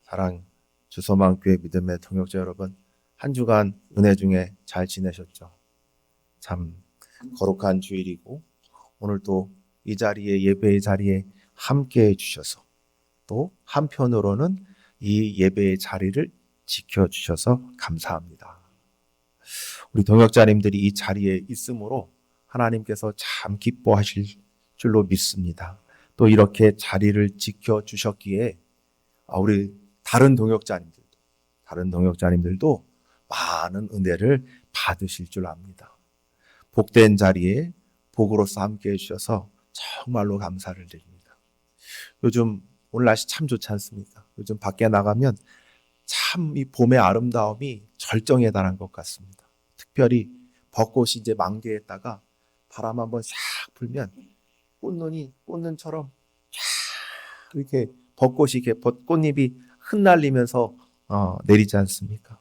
사랑 주소망교회 믿음의 동역자 여러분, 한 주간 은혜 중에 잘 지내셨죠? 참 거룩한 주일이고 오늘 또 이 자리에 예배의 자리에 함께 해주셔서 또 한편으로는 이 예배의 자리를 지켜주셔서 감사합니다. 우리 동역자님들이 이 자리에 있으므로 하나님께서 참 기뻐하실 줄로 믿습니다. 또 이렇게 자리를 지켜주셨기에 우리 다른 동역자님들도 많은 은혜를 받으실 줄 압니다. 복된 자리에 복으로서 함께 해주셔서 정말로 감사를 드립니다. 요즘 오늘 날씨 참 좋지 않습니까? 요즘 밖에 나가면 참 이 봄의 아름다움이 절정에 달한 것 같습니다. 특별히 벚꽃이 이제 만개했다가 바람 한번 샥 불면 꽃눈처럼 쫙 이렇게 벚꽃이 이렇게 꽃잎이 흩날리면서 내리지 않습니까?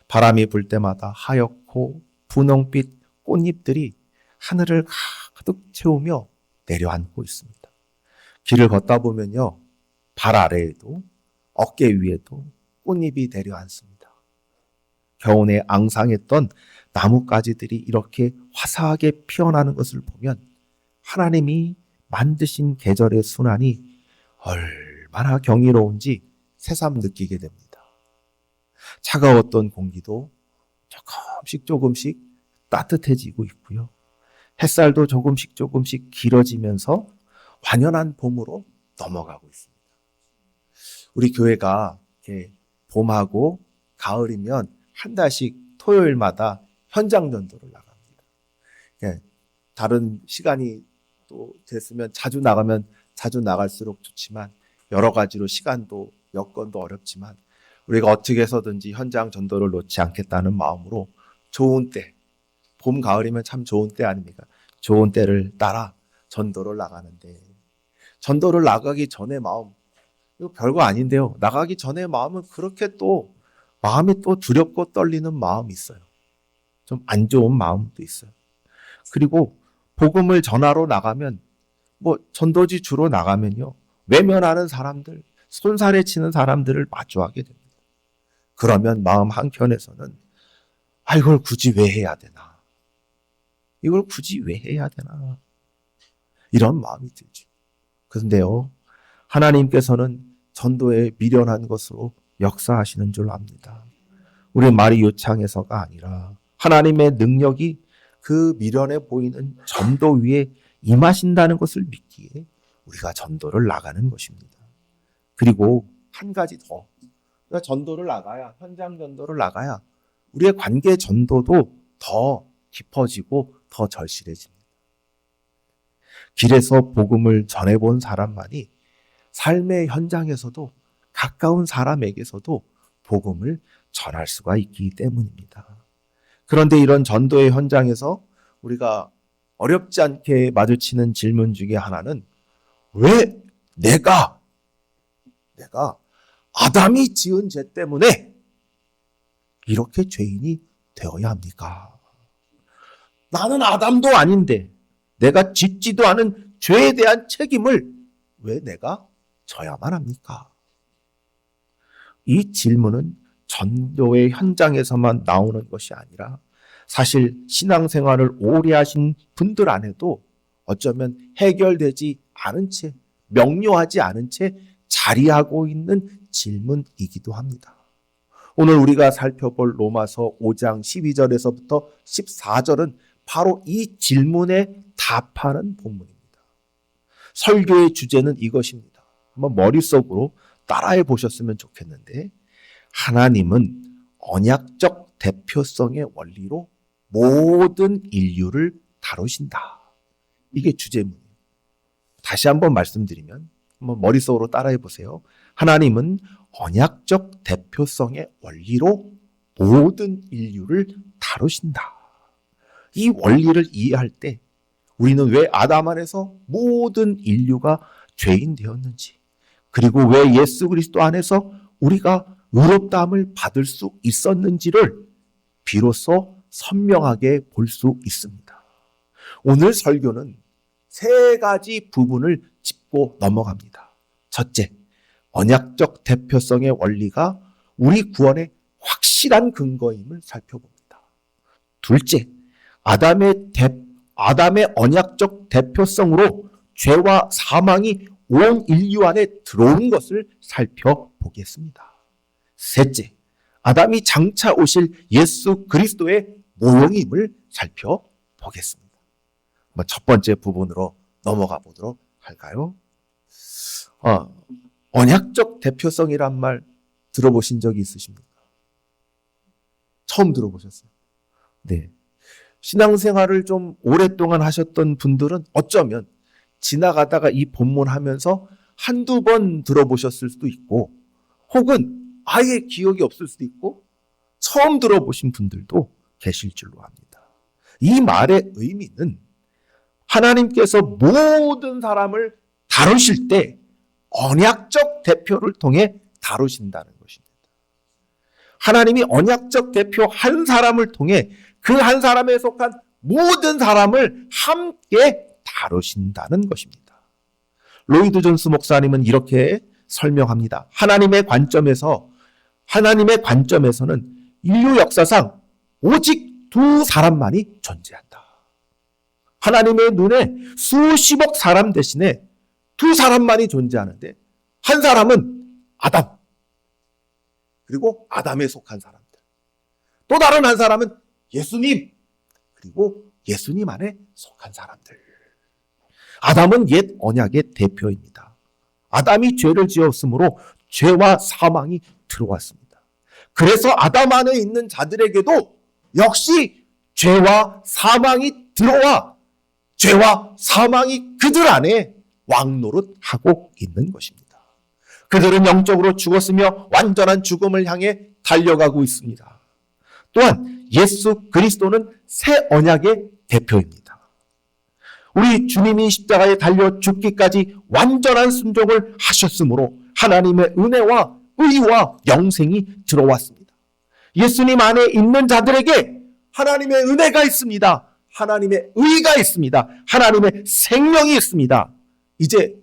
바람이 불 때마다 하얗고 분홍빛 꽃잎들이 하늘을 가득 채우며 내려앉고 있습니다. 길을 걷다 보면요, 발 아래에도 어깨 위에도 꽃잎이 내려앉습니다. 겨우내 앙상했던 나뭇가지들이 이렇게 화사하게 피어나는 것을 보면 하나님이 만드신 계절의 순환이 얼마나 경이로운지 새삼 느끼게 됩니다. 차가웠던 공기도 조금씩 따뜻해지고 있고요. 햇살도 조금씩 길어지면서 완연한 봄으로 넘어가고 있습니다. 우리 교회가 이렇게 봄하고 가을이면 한 달씩 토요일마다 현장 전도를 나갑니다. 다른 시간이 또 됐으면 자주 나갈수록 좋지만 여러 가지로 시간도 여건도 어렵지만 우리가 어떻게 해서든지 현장 전도를 놓지 않겠다는 마음으로 좋은 때, 봄, 가을이면 참 좋은 때 아닙니까? 좋은 때를 따라 전도를 나가는데 전도를 나가기 전에 마음, 이거 별거 아닌데요. 나가기 전에 마음은 그렇게 또 마음이 또 두렵고 떨리는 마음이 있어요. 좀 안 좋은 마음도 있어요. 그리고 복음을 전하러 나가면 전도지 주로 나가면요. 외면하는 사람들, 손살에 치는 사람들을 마주하게 됩니다. 그러면 마음 한켠에서는 이걸 굳이 왜 해야 되나? 이걸 굳이 왜 해야 되나? 이런 마음이 들죠. 그런데요, 하나님께서는 전도에 미련한 것으로 역사하시는 줄 압니다. 우리 말이 요창해서가 아니라 하나님의 능력이 그 미련해 보이는 전도 위에 임하신다는 것을 믿기에 우리가 전도를 나가는 것입니다. 그리고 한 가지 더, 우리가 전도를 나가야, 현장 전도를 나가야 우리의 관계 전도도 더 깊어지고 더 절실해집니다. 길에서 복음을 전해본 사람만이 삶의 현장에서도 가까운 사람에게서도 복음을 전할 수가 있기 때문입니다. 그런데 이런 전도의 현장에서 우리가 어렵지 않게 마주치는 질문 중에 하나는 왜 내가 아담이 지은 죄 때문에 이렇게 죄인이 되어야 합니까? 나는 아담도 아닌데 내가 짓지도 않은 죄에 대한 책임을 왜 내가 져야만 합니까? 이 질문은 전도의 현장에서만 나오는 것이 아니라 사실 신앙생활을 오래 하신 분들 안에도 어쩌면 해결되지 않은 채, 명료하지 않은 채 자리하고 있는 질문이기도 합니다. 오늘 우리가 살펴볼 로마서 5장 12절에서부터 14절은 바로 이 질문에 답하는 본문입니다. 설교의 주제는 이것입니다. 한번 머릿속으로 따라해 보셨으면 좋겠는데, 하나님은 언약적 대표성의 원리로 모든 인류를 다루신다. 이게 주제문이에요. 다시 한번 말씀드리면 한번 머릿속으로 따라해 보세요. 하나님은 언약적 대표성의 원리로 모든 인류를 다루신다. 이 원리를 이해할 때 우리는 왜 아담 안에서 모든 인류가 죄인 되었는지, 그리고 왜 예수 그리스도 안에서 우리가 의롭다함을 받을 수 있었는지를 비로소 선명하게 볼 수 있습니다. 오늘 설교는 세 가지 부분을 짚고 넘어갑니다. 첫째, 언약적 대표성의 원리가 우리 구원의 확실한 근거임을 살펴봅니다. 둘째, 아담의 언약적 대표성으로 죄와 사망이 온 인류 안에 들어온 것을 살펴보겠습니다. 셋째, 아담이 장차 오실 예수 그리스도의 모형임을 살펴보겠습니다. 첫 번째 부분으로 넘어가 보도록 할까요? 언약적 대표성이란 말 들어보신 적이 있으십니까? 처음 들어보셨어요? 네. 신앙생활을 좀 오랫동안 하셨던 분들은 어쩌면 지나가다가 이 본문 하면서 한두 번 들어보셨을 수도 있고, 혹은 아예 기억이 없을 수도 있고, 처음 들어보신 분들도 계실 줄로 압니다. 이 말의 의미는 하나님께서 모든 사람을 다루실 때 언약적 대표를 통해 다루신다는 것입니다. 하나님이 언약적 대표 한 사람을 통해 그 한 사람에 속한 모든 사람을 함께 다루신다는 것입니다. 로이드 존스 목사님은 이렇게 설명합니다. 하나님의 관점에서는 인류 역사상 오직 두 사람만이 존재한다. 하나님의 눈에 수십억 사람 대신에 두 사람만이 존재하는데, 한 사람은 아담, 그리고 아담에 속한 사람들. 또 다른 한 사람은 예수님, 그리고 예수님 안에 속한 사람들. 아담은 옛 언약의 대표입니다. 아담이 죄를 지었으므로 죄와 사망이 들어왔습니다. 그래서 아담 안에 있는 자들에게도 역시 죄와 사망이 들어와 죄와 사망이 그들 안에 왕노릇하고 있는 것입니다. 그들은 영적으로 죽었으며 완전한 죽음을 향해 달려가고 있습니다. 또한 예수 그리스도는 새 언약의 대표입니다. 우리 주님이 십자가에 달려 죽기까지 완전한 순종을 하셨으므로 하나님의 은혜와 의와 영생이 들어왔습니다. 예수님 안에 있는 자들에게 하나님의 은혜가 있습니다. 하나님의 의가 있습니다. 하나님의 생명이 있습니다. 이제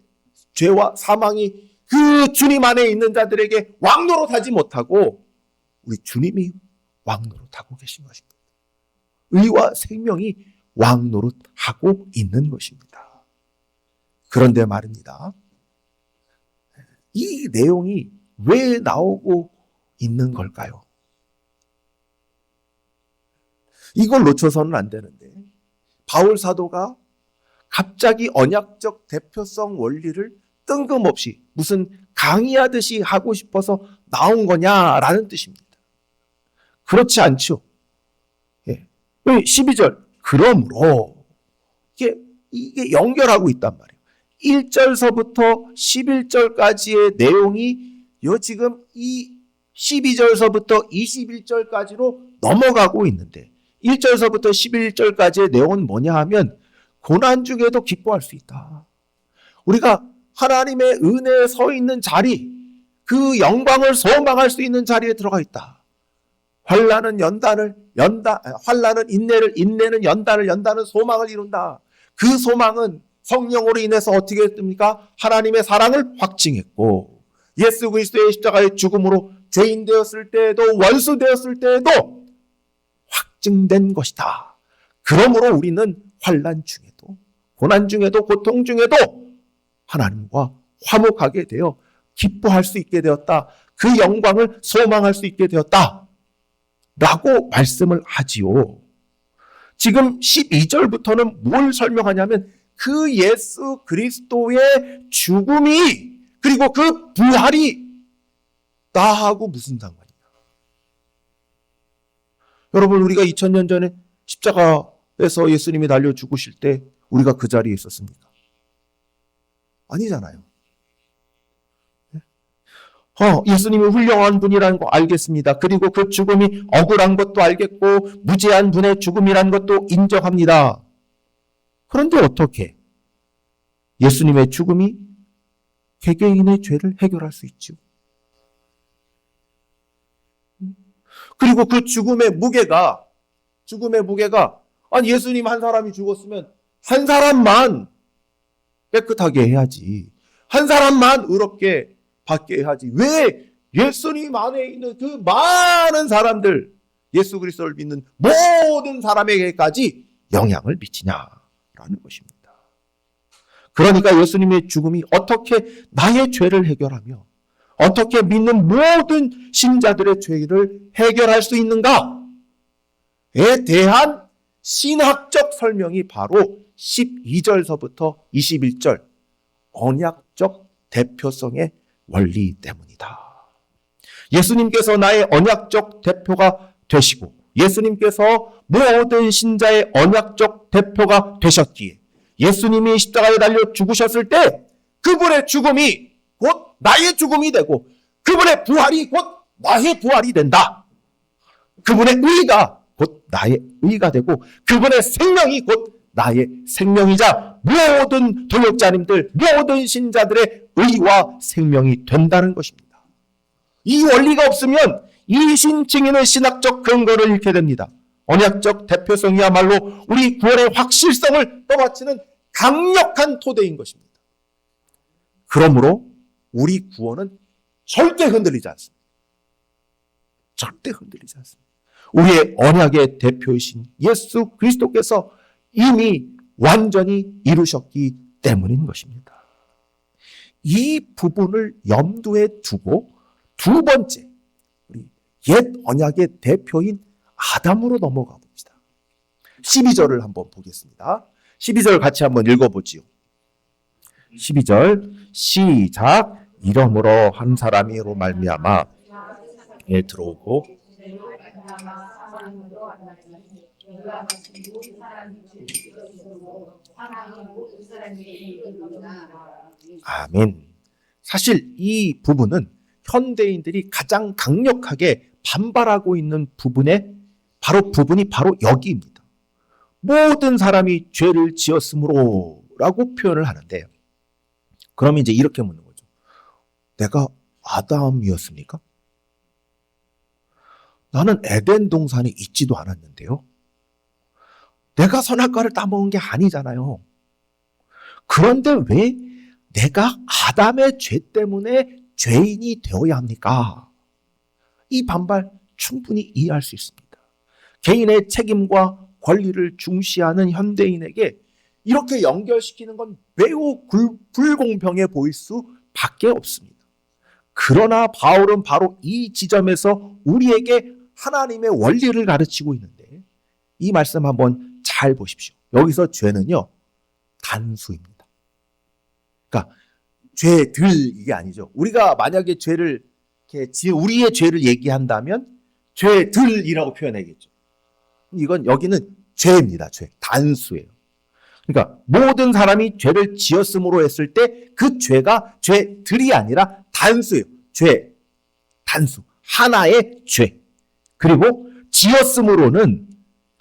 죄와 사망이 그 주님 안에 있는 자들에게 왕노릇하지 못하고 우리 주님이 왕노릇하고 계신 것입니다. 의와 생명이 왕노릇하고 있는 것입니다. 그런데 말입니다. 이 내용이 왜 나오고 있는 걸까요? 이걸 놓쳐서는 안 되는데, 바울 사도가 갑자기 언약적 대표성 원리를 뜬금없이 무슨 강의하듯이 하고 싶어서 나온 거냐라는 뜻입니다. 그렇지 않죠. 12절, 그러므로 이게 연결하고 있단 말이에요. 1절서부터 11절까지의 내용이 지금 이 12절서부터 21절까지로 넘어가고 있는데, 1절서부터 11절까지의 내용은 뭐냐 하면 고난 중에도 기뻐할 수 있다. 우리가 하나님의 은혜에 서 있는 자리, 그 영광을 소망할 수 있는 자리에 들어가 있다. 환난은 환난은 인내를, 인내는 연단을, 연단은 소망을 이룬다. 그 소망은 성령으로 인해서 어떻게 됩니까? 하나님의 사랑을 확증했고, 예수 그리스도의 십자가의 죽음으로 죄인 되었을 때에도, 원수 되었을 때에도 확증된 것이다. 그러므로 우리는 환난 중에도, 고난 중에도, 고통 중에도 하나님과 화목하게 되어 기뻐할 수 있게 되었다. 그 영광을 소망할 수 있게 되었다. 라고 말씀을 하지요. 지금 12절부터는 뭘 설명하냐면 그 예수 그리스도의 죽음이, 그리고 그 부활이 나하고 무슨 상관이냐. 여러분, 우리가 2000년 전에 십자가에서 예수님이 달려 죽으실 때 우리가 그 자리에 있었습니까? 아니잖아요. 예수님이 훌륭한 분이라는 거 알겠습니다. 그리고 그 죽음이 억울한 것도 알겠고 무죄한 분의 죽음이라는 것도 인정합니다. 그런데 어떻게 예수님의 죽음이 개개인의 죄를 해결할 수 있죠? 그리고 그 죽음의 무게가 아니 예수님 한 사람이 죽었으면 한 사람만 깨끗하게 해야지, 한 사람만 의롭게 받게 하지. 왜 예수님 안에 있는 그 많은 사람들, 예수 그리스도를 믿는 모든 사람에게까지 영향을 미치냐라는 것입니다. 그러니까 예수님의 죽음이 어떻게 나의 죄를 해결하며 어떻게 믿는 모든 신자들의 죄를 해결할 수 있는가에 대한 신학적 설명이 바로 12절서부터 21절 언약적 대표성의 원리 때문이다. 예수님께서 나의 언약적 대표가 되시고 예수님께서 모든 신자의 언약적 대표가 되셨기에 예수님이 십자가에 달려 죽으셨을 때 그분의 죽음이 곧 나의 죽음이 되고 그분의 부활이 곧 나의 부활이 된다. 그분의 의가 곧 나의 의가 되고 그분의 생명이 곧 나의 생명이자 모든 동역자님들, 모든 신자들의 의와 생명이 된다는 것입니다. 이 원리가 없으면 이 신증인의 신학적 근거를 잃게 됩니다. 언약적 대표성이야말로 우리 구원의 확실성을 떠받치는 강력한 토대인 것입니다. 그러므로 우리 구원은 절대 흔들리지 않습니다. 절대 흔들리지 않습니다. 우리의 언약의 대표이신 예수 그리스도께서 이미 완전히 이루셨기 때문인 것입니다. 이 부분을 염두에 두고 두 번째, 우리 옛 언약의 대표인 아담으로 넘어가 봅시다. 12절을 한번 보겠습니다. 12절 같이 한번 읽어보지요. 12절 시작. 이러므로 한 사람이로 말미암아 에 들어오고 아멘. 사실 이 부분은 현대인들이 가장 강력하게 반발하고 있는 부분이 바로 여기입니다. 모든 사람이 죄를 지었으므로 라고 표현을 하는데, 그러면 이제 이렇게 묻는 거죠. 내가 아담이었습니까? 나는 에덴 동산에 있지도 않았는데요. 내가 선악과를 따먹은 게 아니잖아요. 그런데 왜 내가 아담의 죄 때문에 죄인이 되어야 합니까? 이 반발 충분히 이해할 수 있습니다. 개인의 책임과 권리를 중시하는 현대인에게 이렇게 연결시키는 건 매우 불공평해 보일 수밖에 없습니다. 그러나 바울은 바로 이 지점에서 우리에게 하나님의 원리를 가르치고 있는데, 이 말씀 한번 잘 보십시오. 여기서 죄는요, 단수입니다. 그러니까 죄들 이게 아니죠. 우리가 만약에 죄를 우리의 죄를 얘기한다면 죄들이라고 표현하겠죠. 이건 여기는 죄입니다. 죄. 단수예요. 그러니까 모든 사람이 죄를 지었음으로 했을 때 그 죄가 죄들이 아니라 단수예요. 죄. 단수. 하나의 죄. 그리고 지었음으로는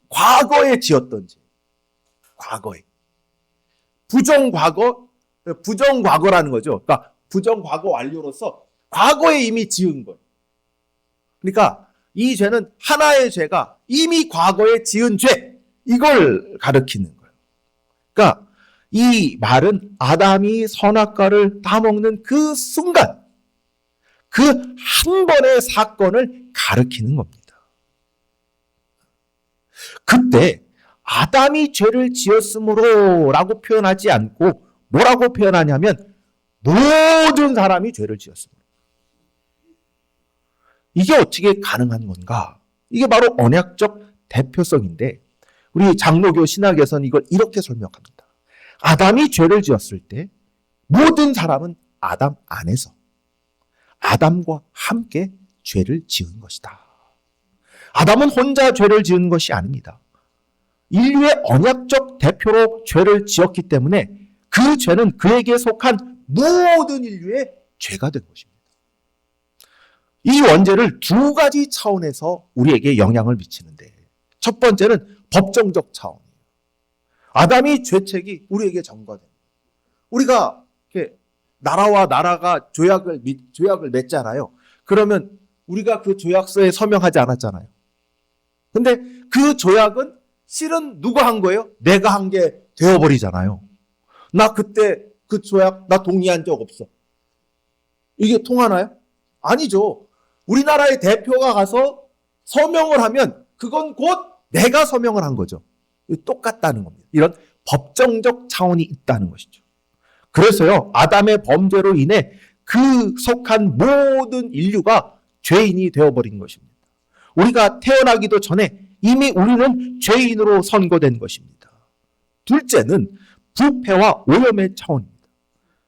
과거에 지었던 죄. 과거에. 부정과거라는 거죠. 그러니까 부정과거 완료로서 과거에 이미 지은 거예요. 그러니까 이 죄는 하나의 죄가 이미 과거에 지은 죄, 이걸 가리키는 거예요. 그러니까 이 말은 아담이 선악과를 따먹는 그 순간, 그 한 번의 사건을 가리키는 겁니다. 그때 아담이 죄를 지었으므로 라고 표현하지 않고 뭐라고 표현하냐면 모든 사람이 죄를 지었습니다. 이게 어떻게 가능한 건가? 이게 바로 언약적 대표성인데, 우리 장로교 신학에서는 이걸 이렇게 설명합니다. 아담이 죄를 지었을 때 모든 사람은 아담 안에서 아담과 함께 죄를 지은 것이다. 아담은 혼자 죄를 지은 것이 아닙니다. 인류의 언약적 대표로 죄를 지었기 때문에 그 죄는 그에게 속한 모든 인류의 죄가 된 것입니다. 이 원죄를 두 가지 차원에서 우리에게 영향을 미치는데, 첫 번째는 법정적 차원이에요. 아담이 죄책이 우리에게 전가됩니다. 우리가 이렇게 나라와 나라가 조약을 맺잖아요. 그러면 우리가 그 조약서에 서명하지 않았잖아요. 근데 그 조약은 실은 누가 한 거예요? 내가 한 게 되어버리잖아요. 나 그때 그 조약 나 동의한 적 없어. 이게 통하나요? 아니죠. 우리나라의 대표가 가서 서명을 하면 그건 곧 내가 서명을 한 거죠. 똑같다는 겁니다. 이런 법정적 차원이 있다는 것이죠. 그래서요, 아담의 범죄로 인해 그 속한 모든 인류가 죄인이 되어버린 것입니다. 우리가 태어나기도 전에 이미 우리는 죄인으로 선고된 것입니다. 둘째는 부패와 오염의 차원입니다.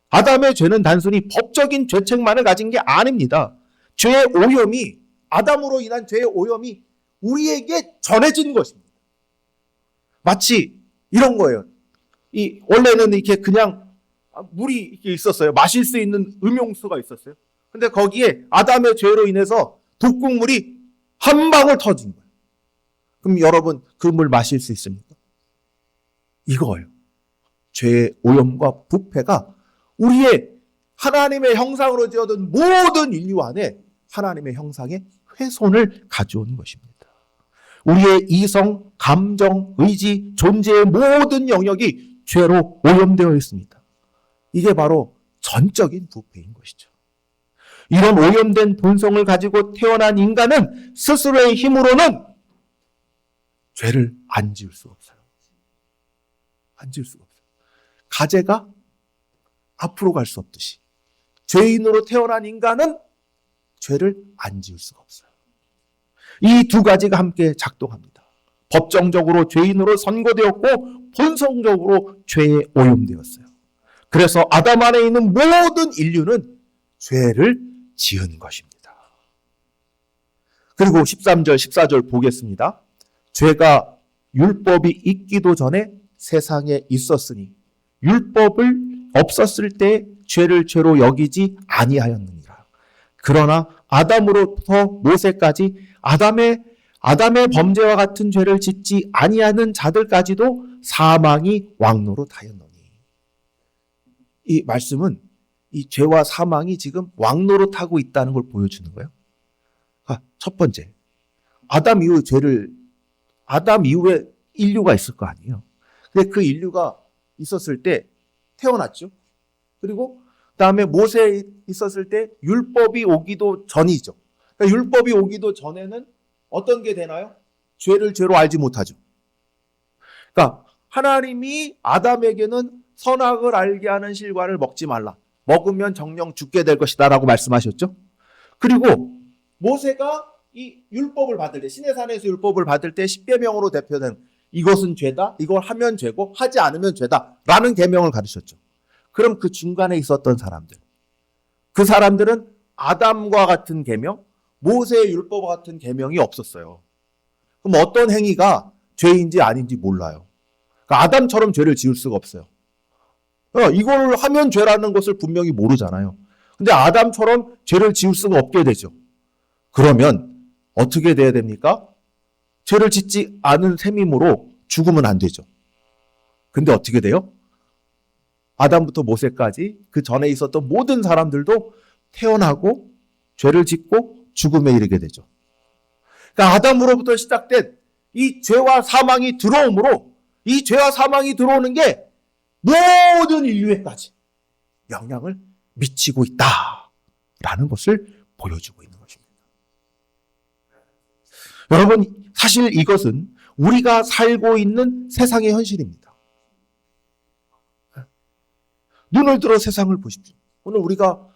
아담의 죄는 단순히 법적인 죄책만을 가진 게 아닙니다. 죄의 오염이, 아담으로 인한 죄의 오염이 우리에게 전해진 것입니다. 마치 이런 거예요. 원래는 이렇게 그냥 물이 이렇게 있었어요. 마실 수 있는 음용수가 있었어요. 근데 거기에 아담의 죄로 인해서 독극물이 한 방울 터진 거예요. 그럼 여러분 그 물 마실 수 있습니까? 이거예요. 죄의 오염과 부패가 우리의 하나님의 형상으로 지어둔 모든 인류 안에 하나님의 형상의 훼손을 가져오는 것입니다. 우리의 이성, 감정, 의지, 존재의 모든 영역이 죄로 오염되어 있습니다. 이게 바로 전적인 부패인 것이죠. 이런 오염된 본성을 가지고 태어난 인간은 스스로의 힘으로는 죄를 안 지을 수가 없어요. 안 지을 수가 없어요. 가재가 앞으로 갈 수 없듯이 죄인으로 태어난 인간은 죄를 안 지을 수가 없어요. 이 두 가지가 함께 작동합니다. 법정적으로 죄인으로 선고되었고 본성적으로 죄에 오염되었어요. 그래서 아담 안에 있는 모든 인류는 죄를 지은 것입니다. 그리고 13절, 14절 보겠습니다. 죄가 율법이 있기도 전에 세상에 있었으니 율법을 없었을 때 죄를 죄로 여기지 아니하였느니라. 그러나 아담으로부터 모세까지 아담의 범죄와 같은 죄를 짓지 아니하는 자들까지도 사망이 왕노릇하였노니. 이 말씀은 이 죄와 사망이 지금 왕노릇하고 있다는 걸 보여주는 거예요. 첫 번째, 아담 이후에 인류가 있을 거 아니에요. 근데 그 인류가 있었을 때 태어났죠. 그리고 그다음에 모세 있었을 때 율법이 오기도 전이죠. 그러니까 율법이 오기도 전에는 어떤 게 되나요? 죄를 죄로 알지 못하죠. 그러니까 하나님이 아담에게는 선악을 알게 하는 실과를 먹지 말라. 먹으면 정령 죽게 될 것이다 라고 말씀하셨죠. 그리고 모세가 이 율법을 받을 때, 시내산에서 율법을 받을 때 십계명으로 대표된 이것은 죄다, 이걸 하면 죄고 하지 않으면 죄다 라는 계명을 가르쳤죠. 그럼 그 중간에 있었던 사람들, 그 사람들은 아담과 같은 계명, 모세의 율법과 같은 계명이 없었어요. 그럼 어떤 행위가 죄인지 아닌지 몰라요. 그러니까 아담처럼 죄를 지을 수가 없어요. 이걸 하면 죄라는 것을 분명히 모르잖아요. 근데 아담처럼 죄를 지을 수가 없게 되죠. 그러면 어떻게 돼야 됩니까? 죄를 짓지 않은 셈이므로 죽으면 안 되죠. 근데 어떻게 돼요? 아담부터 모세까지 그 전에 있었던 모든 사람들도 태어나고 죄를 짓고 죽음에 이르게 되죠. 그러니까 아담으로부터 시작된 이 죄와 사망이 들어오므로 이 죄와 사망이 들어오는 게 모든 인류에까지 영향을 미치고 있다라는 것을 보여주고 있는 것입니다. 여러분, 사실 이것은 우리가 살고 있는 세상의 현실입니다. 눈을 들어 세상을 보십시오. 오늘 우리가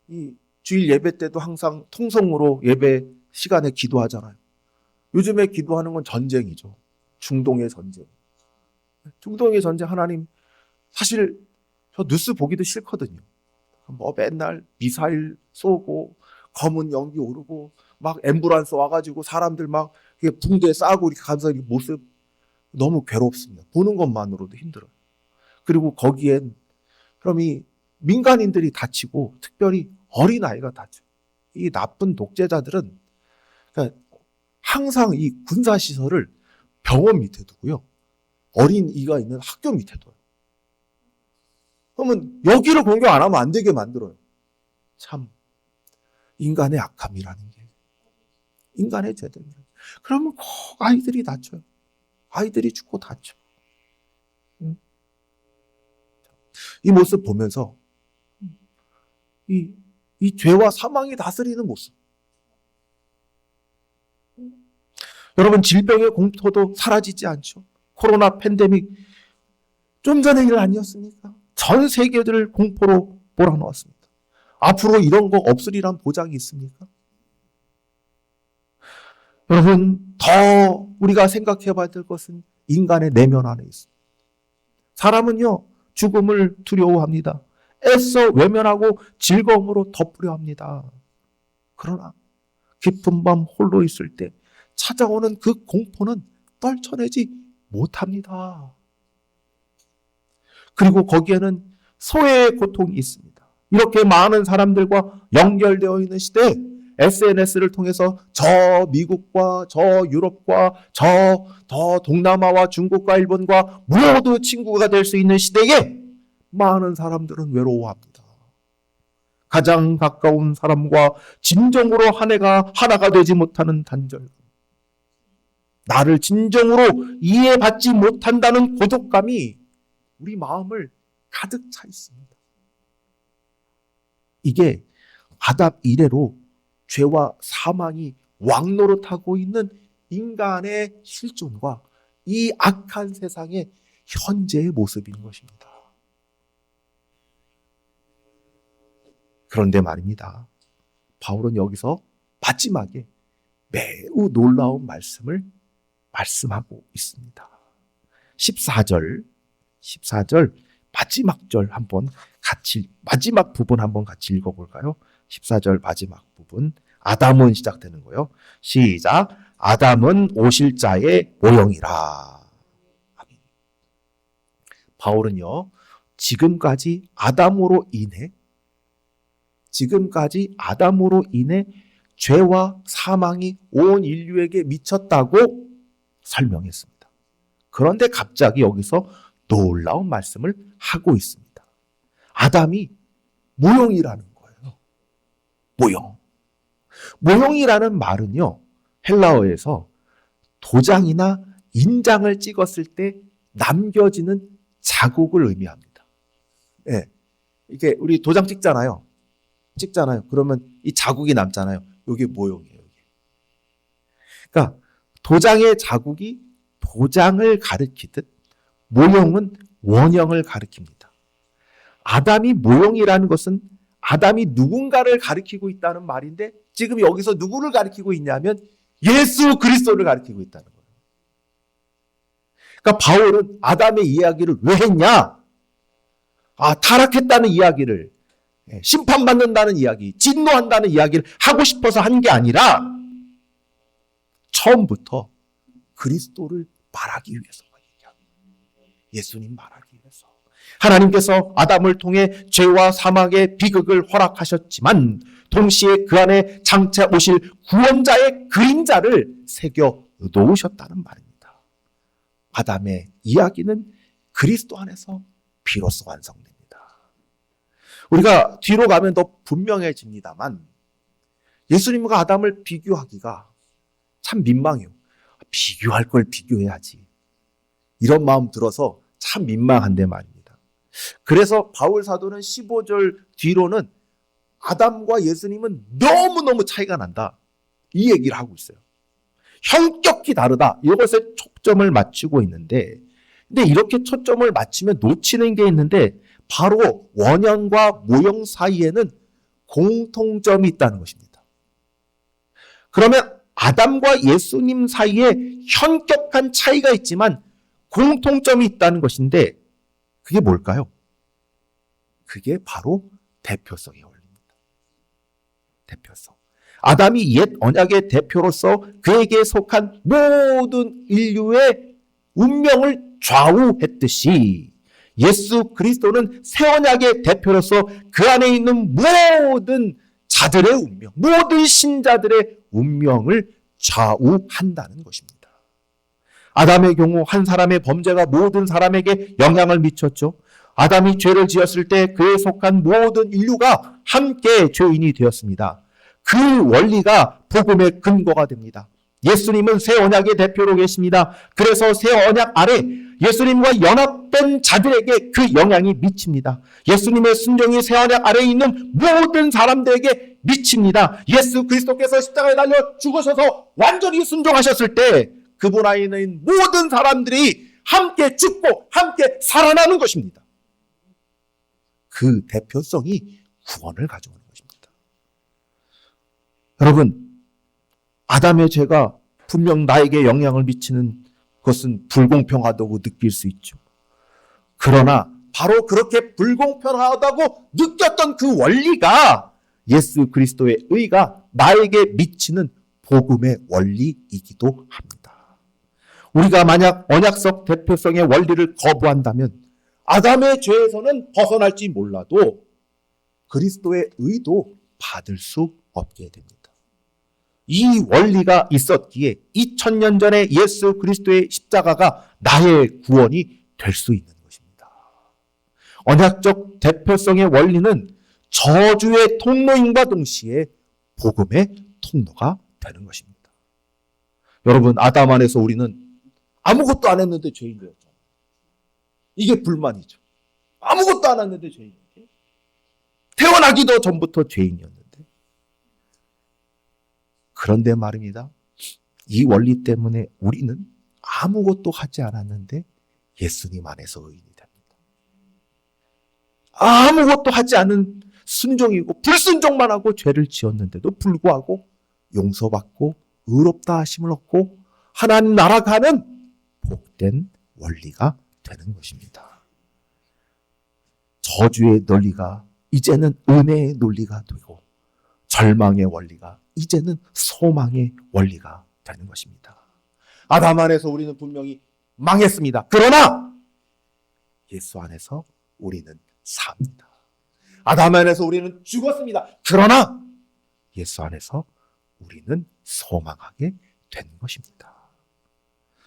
이 주일 예배 때도 항상 통성으로 예배 시간에 기도하잖아요. 요즘에 기도하는 건 전쟁이죠. 중동의 전쟁. 중동의 전쟁 하나님, 사실 저 뉴스 보기도 싫거든요. 맨날 미사일 쏘고 검은 연기 오르고 막 앰뷸런스 와가지고 사람들 막 붕대 싸고 이렇게 가면서 모습 너무 괴롭습니다. 보는 것만으로도 힘들어요. 그리고 거기엔 그럼 이 민간인들이 다치고 특별히 어린아이가 다쳐요. 이 나쁜 독재자들은 그러니까 항상 이 군사시설을 병원 밑에 두고요. 어린이가 있는 학교 밑에 둬요. 그러면 여기를 공격 안 하면 안 되게 만들어요. 참 인간의 악함이라는 게, 인간의 죄들이라는 게. 그러면 꼭 아이들이 다쳐요. 아이들이 죽고 다쳐. 이 모습 보면서 이 이 죄와 사망이 다스리는 모습. 여러분, 질병의 공포도 사라지지 않죠. 코로나 팬데믹 좀 전의 일 아니었습니까? 전 세계를 공포로 몰아넣었습니다. 앞으로 이런 거 없으리란 보장이 있습니까? 여러분, 더 우리가 생각해 봐야 될 것은 인간의 내면 안에 있습니다. 사람은요, 죽음을 두려워합니다. 애써 외면하고 즐거움으로 덮으려 합니다. 그러나 깊은 밤 홀로 있을 때 찾아오는 그 공포는 떨쳐내지 못합니다. 그리고 거기에는 소외의 고통이 있습니다. 이렇게 많은 사람들과 연결되어 있는 시대에 SNS를 통해서 저 미국과 저 유럽과 저 더 동남아와 중국과 일본과 모두 친구가 될 수 있는 시대에 많은 사람들은 외로워합니다. 가장 가까운 사람과 진정으로 하나가 되지 못하는 단절감, 나를 진정으로 이해받지 못한다는 고독감이 우리 마음을 가득 차 있습니다. 이게 아담 이래로 죄와 사망이 왕노릇하고 있는 인간의 실존과 이 악한 세상의 현재의 모습인 것입니다. 그런데 말입니다. 바울은 여기서 마지막에 매우 놀라운 말씀을 말씀하고 있습니다. 14절 마지막 절 마지막 부분 한번 같이 읽어볼까요? 14절 마지막 부분, 아담은 시작되는 거예요. 시작. 아담은 오실 자의 모형이라. 바울은요, 지금까지 아담으로 인해 죄와 사망이 온 인류에게 미쳤다고 설명했습니다. 그런데 갑자기 여기서 놀라운 말씀을 하고 있습니다. 아담이 모형이라는 거예요. 모형이라는 말은요, 헬라어에서 도장이나 인장을 찍었을 때 남겨지는 자국을 의미합니다. 예. 이게 우리 도장 찍잖아요. 그러면 이 자국이 남잖아요. 이게 모형이에요. 그러니까 도장의 자국이 도장을 가리키듯 모형은 원형을 가리킵니다. 아담이 모형이라는 것은 아담이 누군가를 가리키고 있다는 말인데 지금 여기서 누구를 가리키고 있냐면 예수 그리스도를 가리키고 있다는 거예요. 그러니까 바울은 아담의 이야기를 왜 했냐? 타락했다는 이야기를, 심판받는다는 이야기, 진노한다는 이야기를 하고 싶어서 한 게 아니라 처음부터 그리스도를 말하기 위해서, 예수님 말하기 위해서. 하나님께서 아담을 통해 죄와 사망의 비극을 허락하셨지만 동시에 그 안에 장차 오실 구원자의 그림자를 새겨 놓으셨다는 말입니다. 아담의 이야기는 그리스도 안에서 비로소 완성됩니다. 우리가 뒤로 가면 더 분명해집니다만 예수님과 아담을 비교하기가 참 민망해요. 비교할 걸 비교해야지. 이런 마음 들어서 참 민망한데 말입니다. 그래서 바울 사도는 15절 뒤로는 아담과 예수님은 너무너무 차이가 난다, 이 얘기를 하고 있어요. 현격히 다르다, 이것에 초점을 맞추고 있는데, 근데 이렇게 초점을 맞추면 놓치는 게 있는데 바로 원형과 모형 사이에는 공통점이 있다는 것입니다. 그러면 아담과 예수님 사이에 현격한 차이가 있지만 공통점이 있다는 것인데 그게 뭘까요? 그게 바로 대표성의 원리입니다. 대표성. 아담이 옛 언약의 대표로서 그에게 속한 모든 인류의 운명을 좌우했듯이 예수 그리스도는 새 언약의 대표로서 그 안에 있는 모든 자들의 운명, 모든 신자들의 운명을 좌우한다는 것입니다. 아담의 경우 한 사람의 범죄가 모든 사람에게 영향을 미쳤죠. 아담이 죄를 지었을 때 그에 속한 모든 인류가 함께 죄인이 되었습니다. 그 원리가 복음의 근거가 됩니다. 예수님은 새 언약의 대표로 계십니다. 그래서 새 언약 아래 예수님과 연합된 자들에게 그 영향이 미칩니다. 예수님의 순종이 새 언약 아래에 있는 모든 사람들에게 미칩니다. 예수 그리스도께서 십자가에 달려 죽으셔서 완전히 순종하셨을 때 그분 안에 있는 모든 사람들이 함께 죽고 함께 살아나는 것입니다. 그 대표성이 구원을 가져오는 것입니다. 여러분, 아담의 죄가 분명 나에게 영향을 미치는 것은 불공평하다고 느낄 수 있죠. 그러나 바로 그렇게 불공평하다고 느꼈던 그 원리가 예수 그리스도의 의가 나에게 미치는 복음의 원리이기도 합니다. 우리가 만약 언약적 대표성의 원리를 거부한다면 아담의 죄에서는 벗어날지 몰라도 그리스도의 의도 받을 수 없게 됩니다. 이 원리가 있었기에 2000년 전에 예수 그리스도의 십자가가 나의 구원이 될 수 있는 것입니다. 언약적 대표성의 원리는 저주의 통로인과 동시에 복음의 통로가 되는 것입니다. 여러분, 아담 안에서 우리는 아무것도 안 했는데 죄인 되었잖아요. 이게 불만이죠. 아무것도 안 했는데 죄인이에요. 태어나기도 전부터 죄인이었는데. 그런데 말입니다. 이 원리 때문에 우리는 아무것도 하지 않았는데 예수님 안에서 의인이 됩니다. 아무것도 하지 않은 순종이고 불순종만 하고 죄를 지었는데도 불구하고 용서받고 의롭다 하심을 얻고 하나님 나라 가는 복된 원리가 되는 것입니다. 저주의 논리가 이제는 은혜의 논리가 되고 절망의 원리가 이제는 소망의 원리가 되는 것입니다. 아담 안에서 우리는 분명히 망했습니다. 그러나 예수 안에서 우리는 삽니다. 아담 안에서 우리는 죽었습니다. 그러나 예수 안에서 우리는 소망하게 된 것입니다.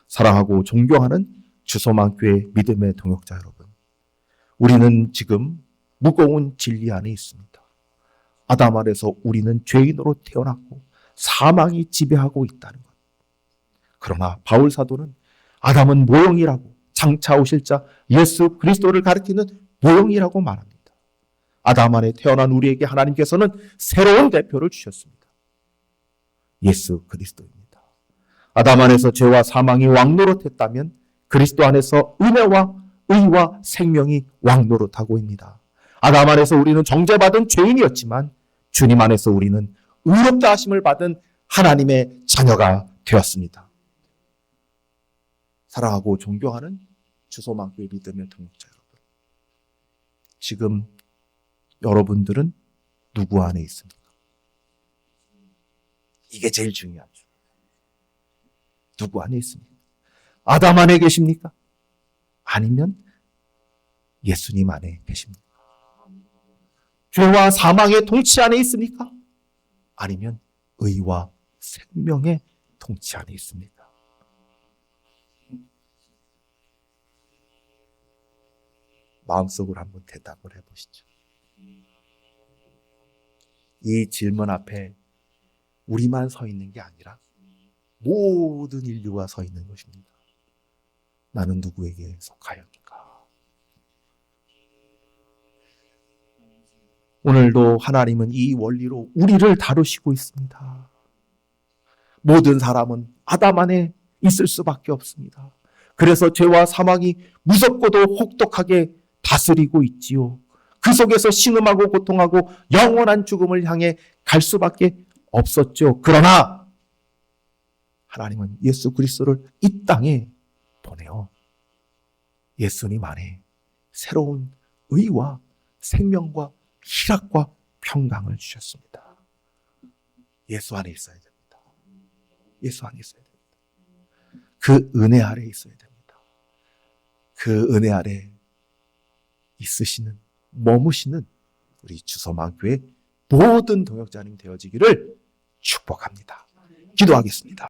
사랑하고 존경하는 주소망교회 믿음의 동역자 여러분, 우리는 지금 무거운 진리 안에 있습니다. 아담 안에서 우리는 죄인으로 태어났고 사망이 지배하고 있다는 것. 그러나 바울 사도는 아담은 모형이라고, 장차 오실 자 예수 그리스도를 가리키는 모형이라고 말합니다. 아담 안에 태어난 우리에게 하나님께서는 새로운 대표를 주셨습니다. 예수 그리스도입니다. 아담 안에서 죄와 사망이 왕노릇했다면 그리스도 안에서 은혜와 의와 생명이 왕노릇하고 있습니다. 아담 안에서 우리는 정죄받은 죄인이었지만 주님 안에서 우리는 의롭다 하심을 받은 하나님의 자녀가 되었습니다. 사랑하고 존경하는 주소망교회 믿음의 동역자 여러분, 지금 여러분들은 누구 안에 있습니까? 이게 제일 중요하죠. 누구 안에 있습니까? 아담 안에 계십니까? 아니면 예수님 안에 계십니까? 죄와 사망의 통치 안에 있습니까? 아니면 의와 생명의 통치 안에 있습니까? 마음속으로 한번 대답을 해보시죠. 이 질문 앞에 우리만 서 있는 게 아니라 모든 인류가 서 있는 것입니다. 나는 누구에게 속하였는가? 오늘도 하나님은 이 원리로 우리를 다루시고 있습니다. 모든 사람은 아담 안에 있을 수밖에 없습니다. 그래서 죄와 사망이 무섭고도 혹독하게 다스리고 있지요. 그 속에서 신음하고 고통하고 영원한 죽음을 향해 갈 수밖에 없었죠. 그러나 하나님은 예수 그리스도를 이 땅에 보내어 예수님 안에 새로운 의와 생명과 희락과 평강을 주셨습니다. 예수 안에 있어야 됩니다. 예수 안에 있어야 됩니다. 그 은혜 아래 있어야 됩니다. 그 은혜 아래 있으시는, 머무시는 우리 주소망교회 모든 동역자님 되어지기를 축복합니다. 기도하겠습니다.